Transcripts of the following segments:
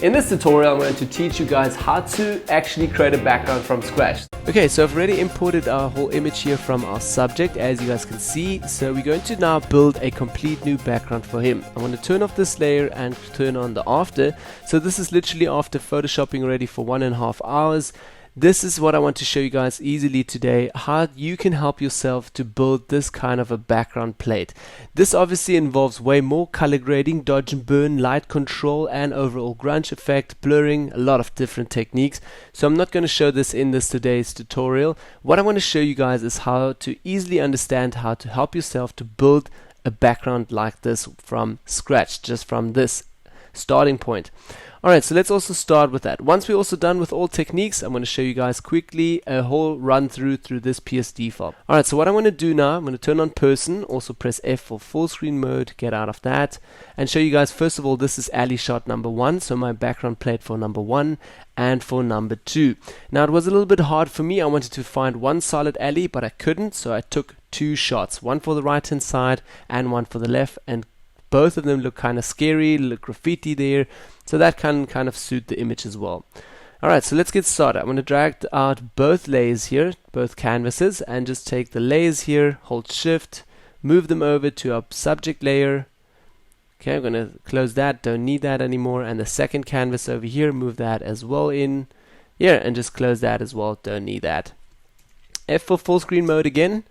In this tutorial, I'm going to teach you guys how to actually create a background from scratch. Okay, so I've already imported our whole image here from our subject, as you guys can see. So we're going to now build a complete new background for him. I'm going to turn off this layer and turn on the after. So this is literally after photoshopping already for 1.5 hours. This is what I want to show you guys easily today, how you can help yourself to build this kind of a background plate. This obviously involves way more color grading, dodge and burn, light control, and overall grunge effect, blurring, a lot of different techniques. So I'm not going to show this in this today's tutorial. What I want to show you guys is how to easily understand how to help yourself to build a background like this from scratch, just from this starting point. Alright, so let's also start with that. Once we're also done with all techniques, I'm going to show you guys quickly a whole run through this PSD file. Alright, so what I'm going to do now, I'm going to turn on person, also press F for full screen mode, get out of that, and show you guys, first of all, this is alley shot number 1, so my background plate for number 1 and for number 2. Now it was a little bit hard for me. I wanted to find one solid alley, but I couldn't, so I took 2 shots, one for the right hand side and one for the left, and both of them look kind of scary, look graffiti there, so that can kind of suit the image as well. Alright, so let's get started. I'm going to drag out both layers here, both canvases, and just take the layers here, hold shift, move them over to our subject layer. Okay, I'm going to close that, don't need that anymore, and the second canvas over here, move that as well in here, and just close that as well, don't need that. F for full screen mode again.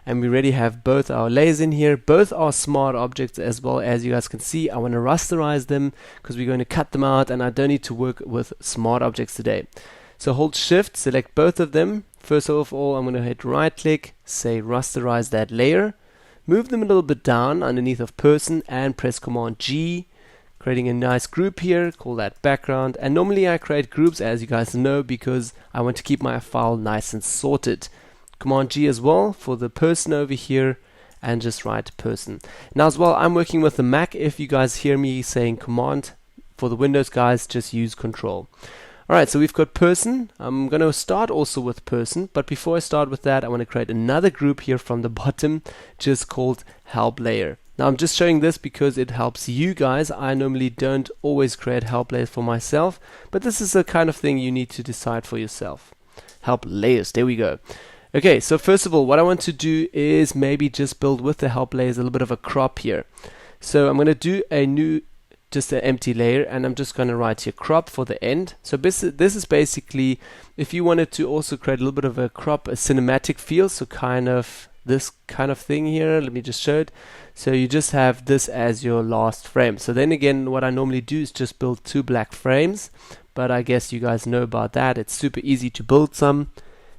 And we already have both our layers in here. Both are smart objects as well, as you guys can see. I want to rasterize them because we're going to cut them out, and I don't need to work with smart objects today. So hold shift, select both of them. First of all, I'm going to hit right click, say rasterize that layer. Move them a little bit down underneath of person and press Command G, creating a nice group here, call that background. And normally I create groups, as you guys know, because I want to keep my file nice and sorted. Command G as well for the person over here, and just write person. Now as well, I'm working with the Mac. If you guys hear me saying command, for the Windows guys, just use control. Alright, so we've got person. I'm going to start also with person, but before I start with that, I want to create another group here from the bottom, just called help layer. Now I'm just showing this because it helps you guys. I normally don't always create help layers for myself, but this is the kind of thing you need to decide for yourself. Help layers, there we go. Okay, so first of all, what I want to do is maybe just build with the help layers a little bit of a crop here. So I'm going to do a new, just an empty layer, and I'm just going to write here crop for the end. So this is basically, if you wanted to also create a little bit of a crop, a cinematic feel, so kind of this kind of thing here. Let me just show it. So you just have this as your last frame. So then again, what I normally do is just build 2 black frames, but I guess you guys know about that. It's super easy to build some.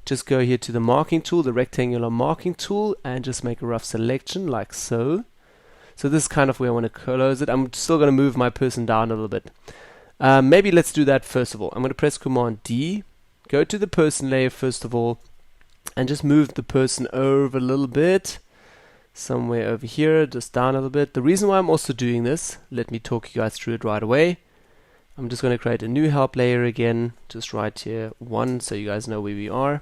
Just go here to the marking tool, the rectangular marking tool, and just make a rough selection like so. So this is kind of where I want to close it. I'm still going to move my person down a little bit. Maybe let's do that first of all. I'm going to press Command D, go to the person layer first of all, and just move the person over a little bit. Somewhere over here, just down a little bit. The reason why I'm also doing this, let me talk you guys through it right away. I'm just going to create a new help layer again, just right here 1 so you guys know where we are.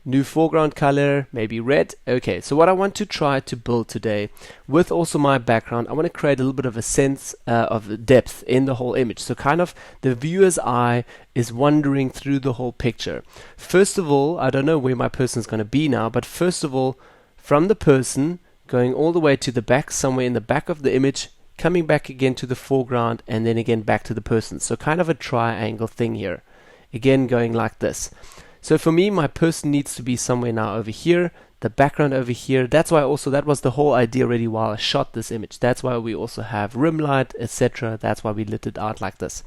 New foreground color, maybe red. Okay, so what I want to try to build today with also my background, I want to create a little bit of a sense of depth in the whole image. So kind of the viewer's eye is wandering through the whole picture. First of all, I don't know where my person is going to be now, but first of all, from the person going all the way to the back, somewhere in the back of the image, coming back again to the foreground, and then again back to the person. So kind of a triangle thing here. Again going like this. So for me, my person needs to be somewhere now over here, the background over here. That's why also, that was the whole idea already while I shot this image. That's why we also have rim light, etc. That's why we lit it out like this.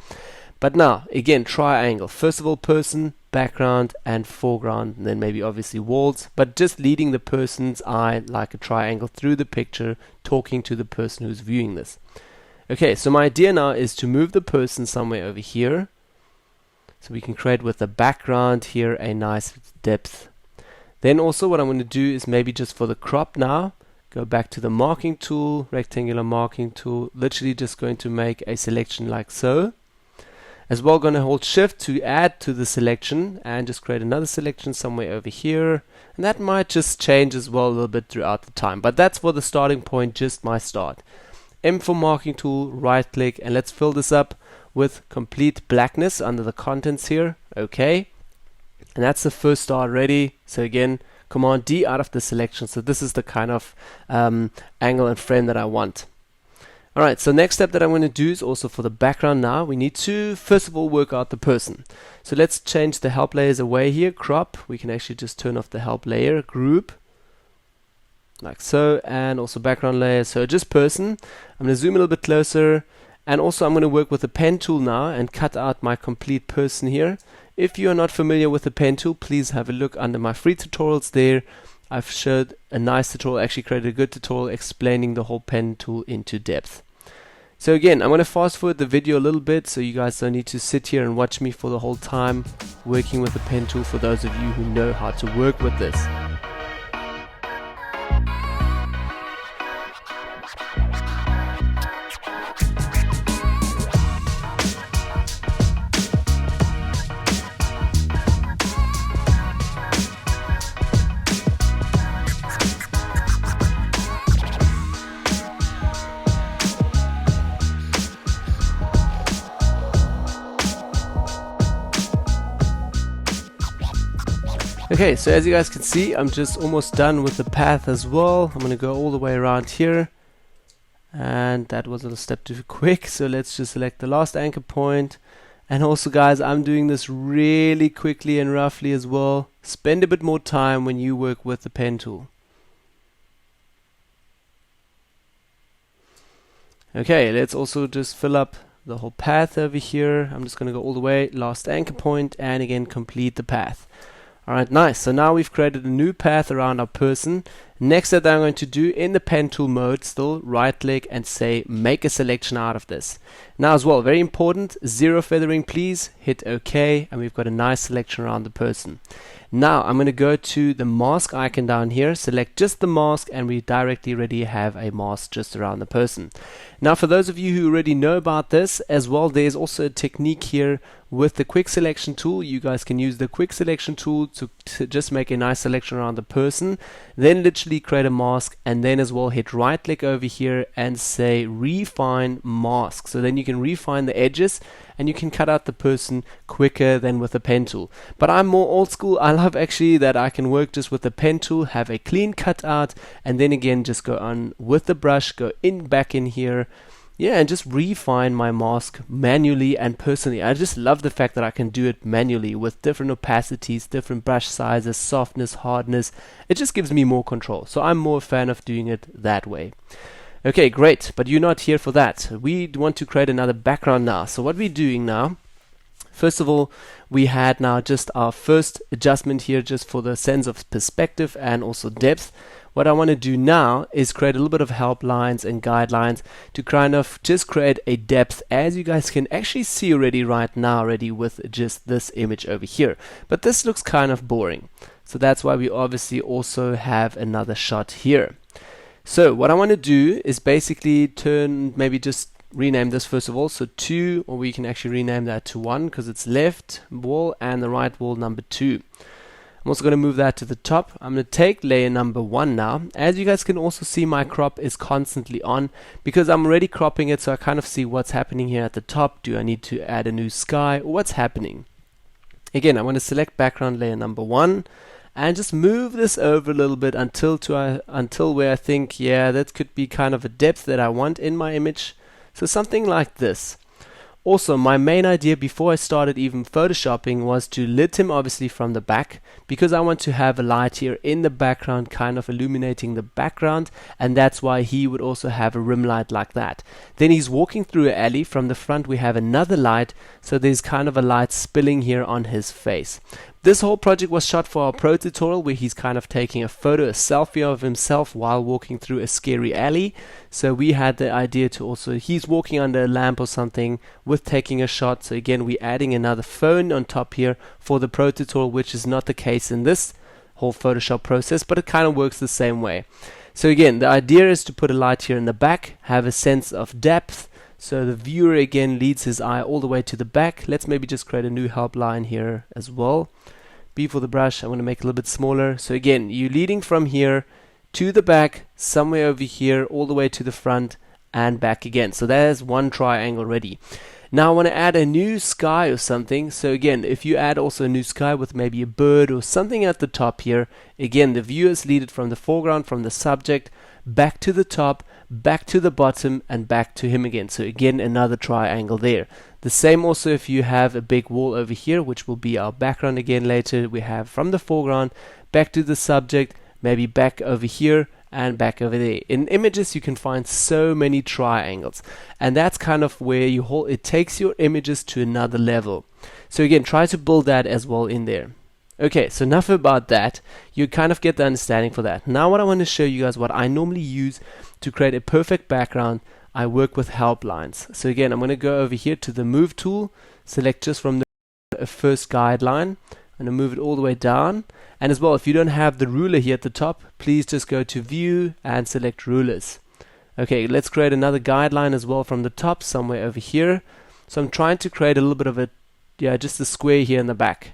But now, again, triangle. First of all, person, background, and foreground, and then maybe obviously walls, but just leading the person's eye like a triangle through the picture, talking to the person who's viewing this. Okay, so my idea now is to move the person somewhere over here, so we can create with the background here a nice depth. Then also what I'm going to do is maybe just for the crop now, go back to the marking tool, rectangular marking tool, literally just going to make a selection like so. As well, going to hold shift to add to the selection and just create another selection somewhere over here, and that might just change as well a little bit throughout the time, but that's for the starting point, just my start. M for marking tool, right click, and let's fill this up with complete blackness under the contents here. Okay, and that's the first star already. So again, Command D out of the selection. So this is the kind of angle and frame that I want. Alright, so next step that I'm going to do is also for the background now. We need to first of all work out the person. So let's change the help layers away here. Crop. We can actually just turn off the help layer. Group. Like so. And also background layer. So just person. I'm going to zoom a little bit closer. And also I'm going to work with the pen tool now and cut out my complete person here. If you are not familiar with the pen tool, please have a look under my free tutorials there. I've showed a nice tutorial, actually created a good tutorial explaining the whole pen tool into depth. So again, I'm going to fast forward the video a little bit so you guys don't need to sit here and watch me for the whole time working with the pen tool, for those of you who know how to work with this. Okay, so as you guys can see, I'm just almost done with the path as well. I'm going to go all the way around here. And that was a little step too quick, so let's just select the last anchor point. And also guys, I'm doing this really quickly and roughly as well. Spend a bit more time when you work with the pen tool. Okay, let's also just fill up the whole path over here. I'm just going to go all the way, last anchor point, and again complete the path. Alright, nice. So now we've created a new path around our person. Next step that I'm going to do in the pen tool mode, still right click and say make a selection out of this. Now as well, very important, zero feathering please, hit OK, and we've got a nice selection around the person. Now I'm going to go to the mask icon down here, select just the mask, and we directly already have a mask just around the person. Now for those of you who already know about this as well, there's also a technique here with the quick selection tool. You guys can use the quick selection tool to just make a nice selection around the person, then literally create a mask, and then as well hit right click over here and say refine mask. So then you can refine the edges and you can cut out the person quicker than with the pen tool. But I'm more old school. I love actually that I can work just with the pen tool, have a clean cut out, and then again just go on with the brush, go in back in here, yeah, and just refine my mask manually and personally. I just love the fact that I can do it manually with different opacities, different brush sizes, softness, hardness. It just gives me more control. So I'm more a fan of doing it that way. Okay, great, but you're not here for that. We want to create another background now. So what we're doing now, first of all, we had now just our first adjustment here just for the sense of perspective and also depth. What I want to do now is create a little bit of help lines and guidelines to kind of just create a depth, as you guys can actually see already right now already with just this image over here. But this looks kind of boring. So that's why we obviously also have another shot here. So what I want to do is basically maybe just rename this first of all. So 2, or we can actually rename that to 1 because it's left wall and the right wall number 2. I'm also going to move that to the top. I'm going to take layer number 1 now. As you guys can also see, my crop is constantly on because I'm already cropping it, so I kind of see what's happening here at the top. Do I need to add a new sky, or what's happening? Again, I'm going to select background layer number 1 and just move this over a little bit until where I think, yeah, that could be kind of a depth that I want in my image. So something like this. Also, my main idea before I started even photoshopping was to lit him obviously from the back, because I want to have a light here in the background kind of illuminating the background, and that's why he would also have a rim light like that. Then he's walking through an alley. From the front we have another light, so there's kind of a light spilling here on his face. This whole project was shot for our pro tutorial where he's kind of taking a photo, a selfie of himself while walking through a scary alley. So we had the idea to also, he's walking under a lamp or something with taking a shot. So again, we're adding another phone on top here for the pro tutorial, which is not the case in this whole Photoshop process, but it kind of works the same way. So again, the idea is to put a light here in the back, have a sense of depth. So the viewer again leads his eye all the way to the back. Let's maybe just create a new help line here as well. B for the brush, I want to make it a little bit smaller. So again, you're leading from here to the back, somewhere over here, all the way to the front and back again. So there's one triangle ready. Now I want to add a new sky or something. So again, if you add also a new sky with maybe a bird or something at the top here, again, the view is leaded from the foreground, from the subject, back to the top, back to the bottom, and back to him again. So again, another triangle there. The same also if you have a big wall over here, which will be our background again later. We have from the foreground, back to the subject, maybe back over here, and back over there. In images you can find so many triangles, and that's kind of where it takes your images to another level. So again, try to build that as well in there. Okay, so enough about that. You kind of get the understanding for that. Now what I want to show you guys, what I normally use to create a perfect background, I work with help lines. So again, I'm going to go over here to the move tool, select just from the first guideline. I'm going to move it all the way down. And as well, if you don't have the ruler here at the top, please just go to view and select rulers. Okay, let's create another guideline as well from the top, somewhere over here. So I'm trying to create a little bit of a, just a square here in the back.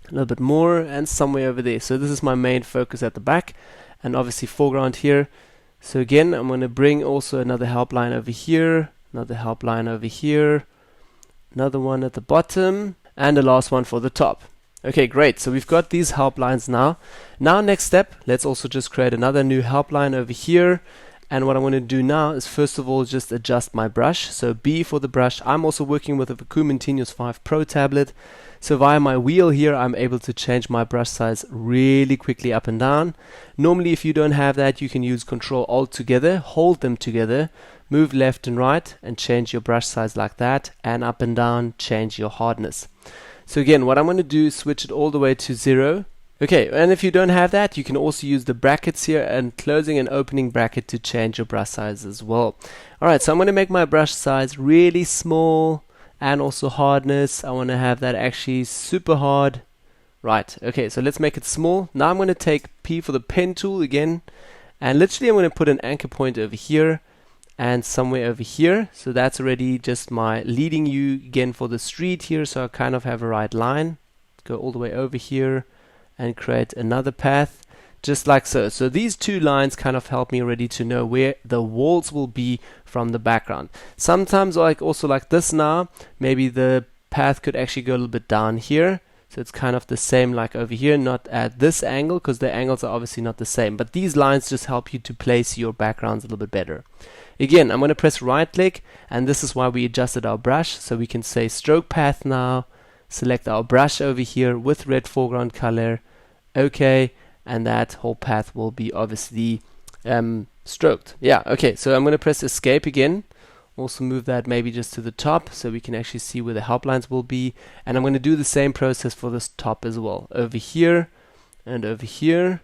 A little bit more, and somewhere over there. So this is my main focus at the back, and obviously foreground here. So again, I'm going to bring also another help line over here, another help line over here, another one at the bottom, and the last one for the top. Okay, great. So we've got these help lines now. Now next step, let's also just create another new help line over here. And what I'm going to do now is first of all just adjust my brush. So B for the brush. I'm also working with a Vacuum Ingenuous 5 Pro tablet. So via my wheel here, I'm able to change my brush size really quickly up and down. Normally if you don't have that, you can use Control Alt together, hold them together, move left and right, and change your brush size like that, and up and down, change your hardness. So again, what I'm going to do is switch it all the way to 0. Okay, and if you don't have that, you can also use the brackets here and closing and opening bracket to change your brush size as well. Alright, so I'm going to make my brush size really small, and also hardness. I want to have that actually super hard. Right, okay, so let's make it small. Now I'm going to take P for the pen tool again, and literally I'm going to put an anchor point over here and somewhere over here. So that's already just my leading you again for the street here, so I kind of have a right line. Go all the way over here and create another path just like so. So these two lines kind of help me already to know where the walls will be from the background. Sometimes also like this now, maybe the path could actually go a little bit down here. So it's kind of the same like over here, not at this angle because the angles are obviously not the same. But these lines just help you to place your backgrounds a little bit better. Again, I'm going to press right click, and this is why we adjusted our brush. So we can say stroke path now, select our brush over here with red foreground color, okay, and that whole path will be obviously stroked. Yeah, okay, so I'm going to press escape again. Also move that maybe just to the top so we can actually see where the help lines will be. And I'm going to do the same process for this top as well. Over here and over here.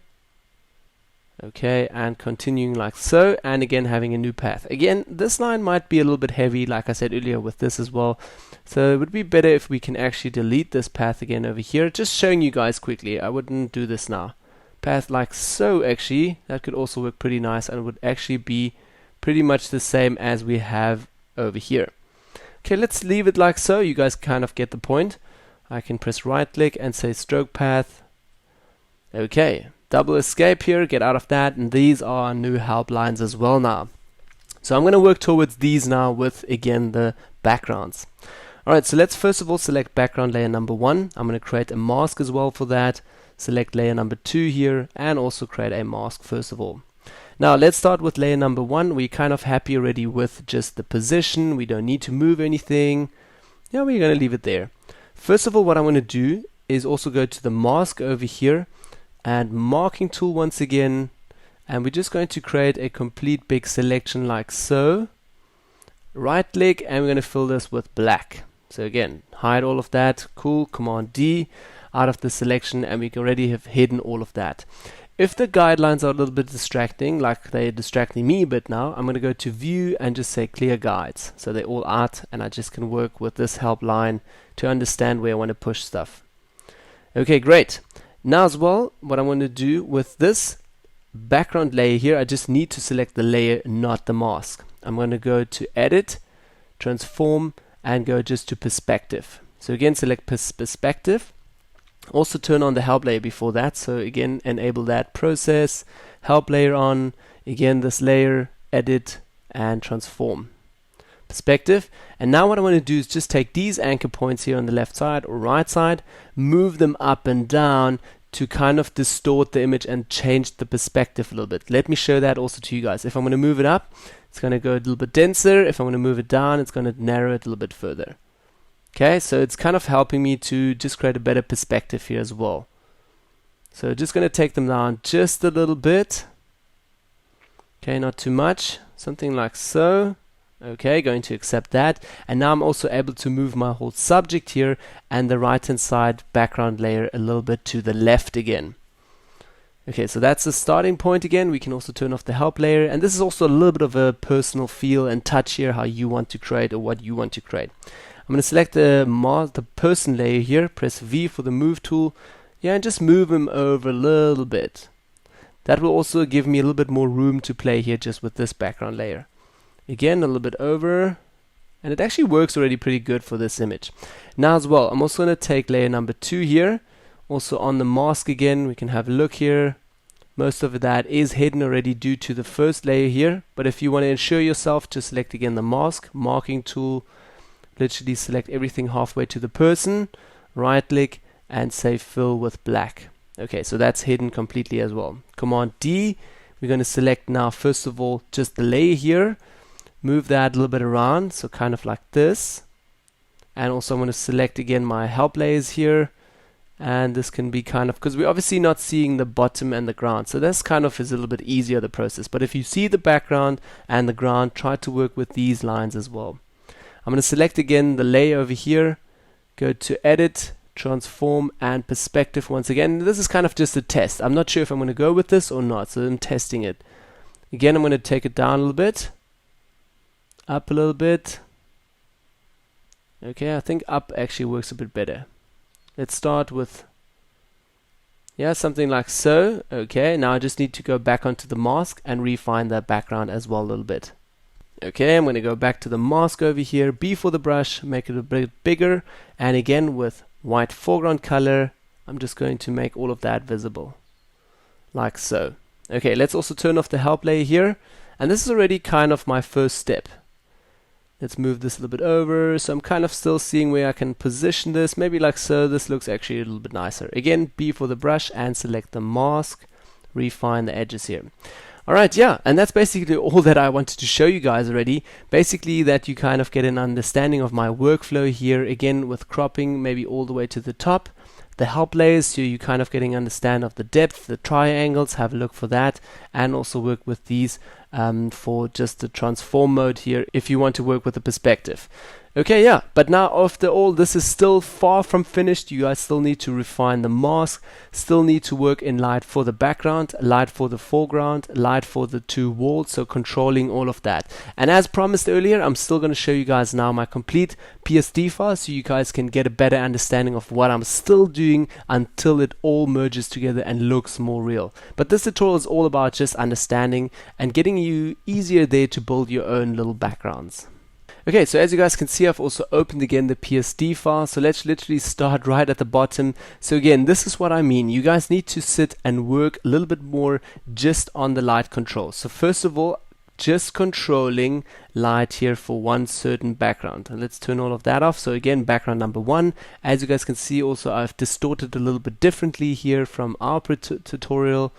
Okay, and continuing like so, and again having a new path. Again, this line might be a little bit heavy, like I said earlier, with this as well. So it would be better if we can actually delete this path again over here. Just showing you guys quickly. I wouldn't do this now. Path like so, actually, that could also work pretty nice, and would actually be pretty much the same as we have over here. Okay, let's leave it like so. You guys kind of get the point. I can press right click and say stroke path. Okay, double escape here, get out of that, and these are our new help lines as well now. So I'm going to work towards these now with, again, the backgrounds. Alright, so let's first of all select background layer number 1. I'm going to create a mask as well for that. Select layer number 2 here, and also create a mask first of all. Now let's start with layer number 1. We're kind of happy already with just the position. We don't need to move anything. Yeah, we're going to leave it there. First of all, what I'm going to do is also go to the mask over here and marking tool once again, and we're just going to create a complete big selection like so. Right click, and we're going to fill this with black. So again, hide all of that. Cool. Command D out of the selection, and we already have hidden all of that. If the guidelines are a little bit distracting, like they're distracting me a bit now, I'm going to go to view and just say clear guides. So they're all out, and I just can work with this help line to understand where I want to push stuff. Okay, great. Now as well, what I want to do with this background layer here, I just need to select the layer, not the mask. I'm going to go to edit, transform, and go just to perspective. So again, select perspective. Also turn on the help layer before that. So again, enable that process, help layer on, again this layer, edit, and transform. perspective. And now what I want to do is just take these anchor points here on the left side or right side, move them up and down to kind of distort the image and change the perspective a little bit. Let me show that also to you guys. If I'm going to move it up, it's going to go a little bit denser. If I'm going to move it down, it's going to narrow it a little bit further. Okay, so it's kind of helping me to just create a better perspective here as well. So just going to take them down just a little bit. Okay, not too much. Something like so. Okay, going to accept that. And now I'm also able to move my whole subject here and the right hand side background layer a little bit to the left again. Okay, so that's the starting point again. We can also turn off the help layer. And this is also a little bit of a personal feel and touch here, how you want to create or what you want to create. I'm going to select the person layer here, press V for the move tool. Yeah, and just move him over a little bit. That will also give me a little bit more room to play here just with this background layer. Again, a little bit over, and it actually works already pretty good for this image. Now as well, I'm also going to take layer number 2 here, also on the mask again. We can have a look here. Most of that is hidden already due to the first layer here, but if you want to ensure yourself, just select again the mask, marking tool, literally select everything halfway to the person, right click, and say fill with black. Okay, so that's hidden completely as well. Command D, we're going to select now first of all just the layer here. Move that a little bit around, so kind of like this. And also I'm going to select again my help layers here. And this can be kind of, because we're obviously not seeing the bottom and the ground. So this kind of is a little bit easier, the process. But if you see the background and the ground, try to work with these lines as well. I'm going to select again the layer over here. Go to Edit, Transform, and Perspective once again. This is kind of just a test. I'm not sure if I'm going to go with this or not, so I'm testing it. Again, I'm going to take it down a little bit. Up a little bit. Okay, I think up actually works a bit better. Let's start with, yeah, something like so. Okay, now I just need to go back onto the mask and refine that background as well a little bit. Okay, I'm going to go back to the mask over here, B for the brush, make it a bit bigger, and again with white foreground color, I'm just going to make all of that visible, like so. Okay, let's also turn off the help layer here, and this is already kind of my first step. Let's move this a little bit over, so I'm kind of still seeing where I can position this, maybe like so. This looks actually a little bit nicer. Again, B for the brush and select the mask, refine the edges here. Alright, yeah, and that's basically all that I wanted to show you guys already. Basically that you kind of get an understanding of my workflow here, again with cropping maybe all the way to the top. The help layers, so you kind of getting an understand of the depth, the triangles, have a look for that, and also work with these for just the transform mode here if you want to work with the perspective. Okay, yeah, but now after all, this is still far from finished. You guys still need to refine the mask, still need to work in light for the background, light for the foreground, light for the two walls, so controlling all of that. And as promised earlier, I'm still going to show you guys now my complete PSD file so you guys can get a better understanding of what I'm still doing until it all merges together and looks more real. But this tutorial is all about just understanding and getting you easier there to build your own little backgrounds. Okay, so as you guys can see, I've also opened again the PSD file. So let's literally start right at the bottom. So again, this is what I mean. You guys need to sit and work a little bit more just on the light control. So first of all, just controlling light here for one certain background. And let's turn all of that off. So again, background number 1. As you guys can see, also I've distorted a little bit differently here from our tutorial.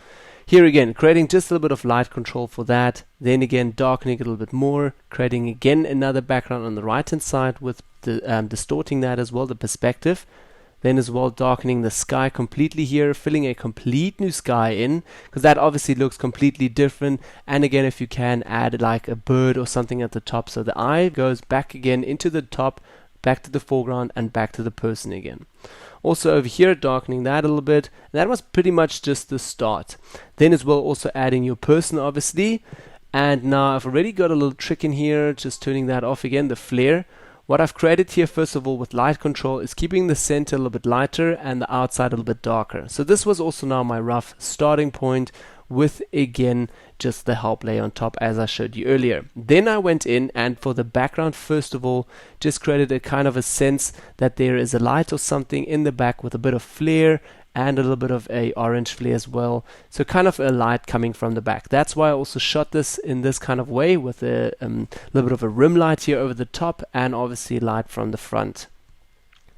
Here again, creating just a little bit of light control for that. Then again, darkening it a little bit more, creating again another background on the right hand side with the distorting that as well, the perspective. Then as well, darkening the sky completely here, filling a complete new sky in, because that obviously looks completely different. And again, if you can add like a bird or something at the top, so the eye goes back again into the top, back to the foreground, and back to the person again. Also over here, darkening that a little bit. And that was pretty much just the start. Then as well, also adding your person obviously. And now I've already got a little trick in here, just turning that off again, the flare. What I've created here first of all with light control is keeping the center a little bit lighter and the outside a little bit darker. So this was also now my rough starting point with again just the help layer on top as I showed you earlier. Then I went in and for the background first of all just created a kind of a sense that there is a light or something in the back with a bit of flare and a little bit of a orange flare as well. So kind of a light coming from the back. That's why I also shot this in this kind of way, with a little bit of a rim light here over the top, and obviously light from the front.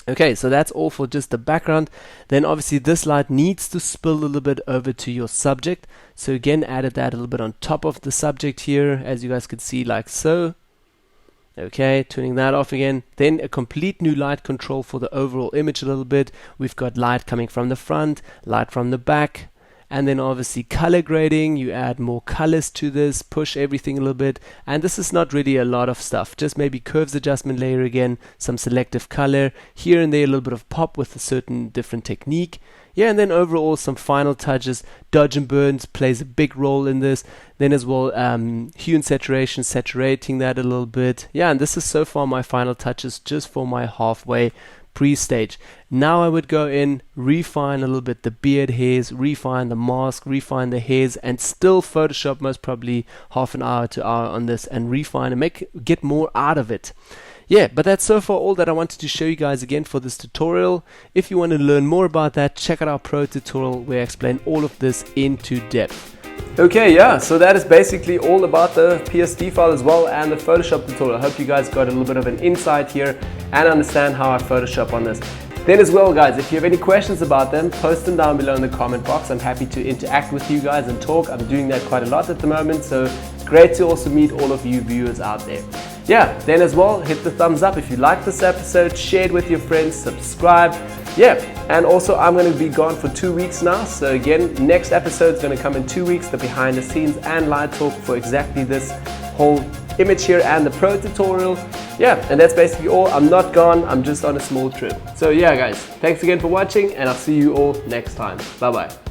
Okay, so that's all for just the background. Then obviously this light needs to spill a little bit over to your subject. So again, added that a little bit on top of the subject here, as you guys can see, like so. Okay, turning that off again. Then a complete new light control for the overall image a little bit. We've got light coming from the front, light from the back, and then obviously color grading. You add more colors to this, push everything a little bit, and this is not really a lot of stuff, just maybe curves adjustment layer again, some selective color here and there, a little bit of pop with a certain different technique. Yeah, and then overall some final touches. Dodge and burns plays a big role in this. Then as well, hue and saturation, saturating that a little bit. Yeah, and this is so far my final touches just for my halfway pre-stage. Now I would go in, refine a little bit the beard hairs, refine the mask, refine the hairs, and still Photoshop most probably half an hour to hour on this, and refine and get more out of it. Yeah, but that's so far all that I wanted to show you guys again for this tutorial. If you want to learn more about that, check out our pro tutorial where I explain all of this into depth. Okay, yeah, so that is basically all about the PSD file as well, and the Photoshop tutorial. I hope you guys got a little bit of an insight here and understand how I Photoshop on this. Then as well, guys, if you have any questions about them, post them down below in the comment box. I'm happy to interact with you guys and talk. I'm doing that quite a lot at the moment, so great to also meet all of you viewers out there. Yeah, then as well, hit the thumbs up if you like this episode, share it with your friends, subscribe. Yeah, and also I'm going to be gone for 2 weeks now, so again, next episode is going to come in 2 weeks, the behind the scenes and live talk for exactly this whole image here and the pro tutorial. Yeah, and that's basically all. I'm not gone, I'm just on a small trip. So yeah guys, thanks again for watching, and I'll see you all next time. Bye bye.